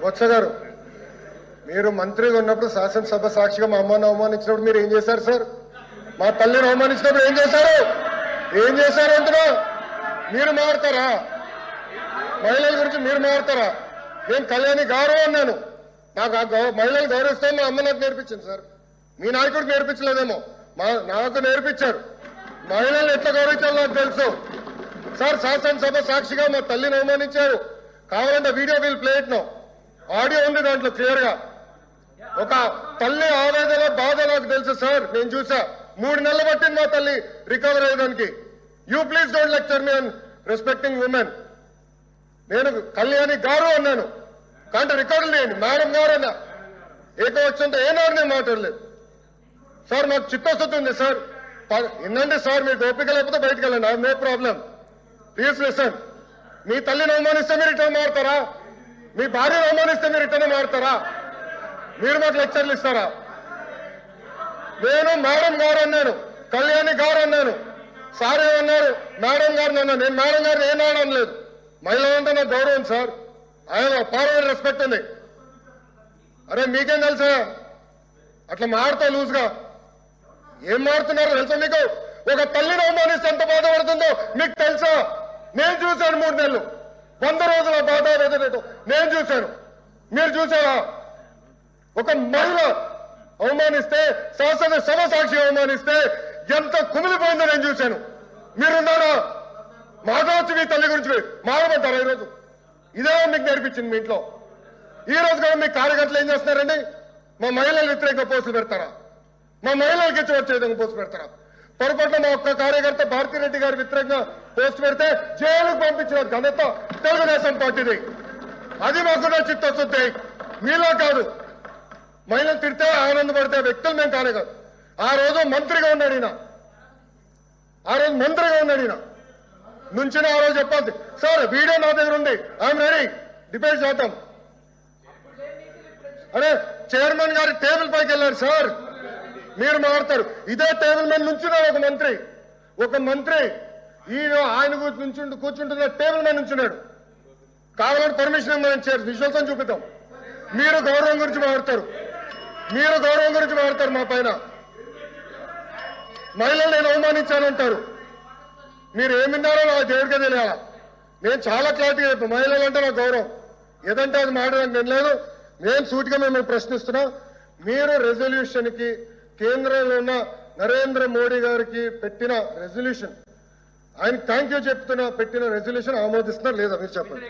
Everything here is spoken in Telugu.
వత్స గారు, మీరు మంత్రిగా ఉన్నప్పుడు శాసనసభ సాక్షిగా మా అమ్మను అవమానించినప్పుడు మీరు ఏం చేశారు సార్? మా తల్లిని అవమానించినప్పుడు ఏం చేశారు? ఏం చేశారు అంటున్నా? మీరు మారుతారా? మహిళల గురించి మీరు మారుతారా? నేను కళ్యాణి గౌరవం అన్నాను. నాకు ఆ మహిళలు గౌరవిస్తాను మా అమ్మ నాకు నేర్పించింది సార్. మీ నాయకుడు నేర్పించలేదేమో, నాకు నేర్పించారు. మహిళలు ఎట్లా గౌరవించాలో నాకు తెలుసు సార్. శాసనసభ సాక్షిగా మా తల్లిని అవమానించారు. కావాలంటే video will play it now. Audio ఉంది దాంట్లో క్లియర్ గా. ఒక తల్లి ఆవేదన బాధ నాకు తెలుసు సార్. నేను చూసా. 3 నెలలు పట్టింది మా తల్లి రికవర్ అయ్యేదానికి. You please don't lecture me on respecting women. నేను కళ్యాణి గారు అన్నాను, కానీ రికార్డులు లేండి. మేడం గారు అన్నా ఏకవచ్చంతో ఏనాడు నేను మాట్లాడలేదు సార్. మాకు చిత్తశుద్ధి ఉంది సార్. వినండి సార్, మీకు ఓపిక లేకపోతే బయటకు వెళ్ళండి. I no problem. Please listen. మీ తల్లిని అవమానిస్తే మీరు రిటర్న్ మారుతారా? మీ భార్యను అవమానిస్తే మీరు రిటర్న్ మారుతారా? మీరు మాకు లెక్చర్లు ఇస్తారా? నేను మేడం గారు అన్నాను, కళ్యాణి గారు అన్నాను. సార్ ఏమన్నారు? మేడం గారు అన్నాను. నేను మేడం గారు ఏనాడు అనలేదు. మహిళలంటే నాకు గౌరవం సార్. ఆయన పార్లమెంట్ రెస్పెక్ట్ ఉంది. అరే మీకేం తెలుసా? అట్లా మారుతా లూజ్గా ఏం మారుతున్నారో తెలుసా మీకు? ఒక తల్లిని అవమానిస్తే ఎంత బాధపడుతుందో మీకు తెలుసా? నేను చూశాను 3 నెలలు 100 రోజుల బాధ వేదనతో నేను చూశాను. మీరు చూసారా? ఒక మహిళ అవమానిస్తే, శాసనసభ సాక్షి అవమానిస్తే ఎంత కుమిలిపోయిందో నేను చూశాను. మీరున్నారా? మాధవచ్చు మీ తల్లి గురించి మారమంటారా? ఈరోజు ఇదే మీకు నేర్పించింది మీ ఇంట్లో. ఈ రోజు కూడా మీ కార్యకర్తలు ఏం చేస్తున్నారండి? మా మహిళలు వ్యతిరేకంగా పోస్టులు పెడతారా? మా మహిళలకి ఇచ్చి వచ్చే విధంగా పోస్టు పెడతారా? పొరపాటున మా ఒక్క కార్యకర్త భారతిరెడ్డి గారి వ్యతిరేకంగా పోస్ట్ పెడితే జైలుకు పంపించిన ఘనత తెలుగుదేశం పార్టీది. అది మాకున్న చిత్తశుద్ధి. మీలో కాదు. మహిళలు తిడితే ఆనందపడితే వ్యక్తులు మేము కానే కాదు. ఆ రోజు మంత్రిగా ఉన్నాడు ఈయన. నుంచిన ఆ రోజు చెప్పాల్సి సార్. వీడియో నా దగ్గర ఉంది. I'm ready. డిబేట్ చేద్దాం. అరే చైర్మన్ గారి టేబుల్ పైకి వెళ్ళారు సార్. మీరు మారుతారు. ఇదే టేబుల్ మీద నుంచున్నాడు ఒక మంత్రి. ఈయన ఆయన కూర్చుంటున్న టేబుల్ మీద నుంచున్నాడు. కావాలంటే పర్మిషన్ ఇవ్వమని విశ్వాసం చూపిద్దాం. మీరు గౌరవం గురించి మాట్లాడతారు. మా పైన. మహిళలు నేను అవమానించానంటారు. మీరు ఏమి విన్నారో నాకు దేవుడికే తెలియాలా. నేను చాలా క్లారిటీగా చెప్పాను. మహిళలు అంటే నాకు గౌరవం. ఏదంటే అది మాట్లాడడానికి నేను లేదు. నేను సూటిగా మేము ప్రశ్నిస్తున్నా. మీరు రెజల్యూషన్ కి కేంద్రంలో ఉన్న నరేంద్ర మోడీ గారికి పెట్టిన రెజల్యూషన్, ఆయన థ్యాంక్ యూ చెప్తున్నా, పెట్టిన రెజల్యూషన్ ఆమోదిస్తున్నారు లేదా మీరు చెప్పండి.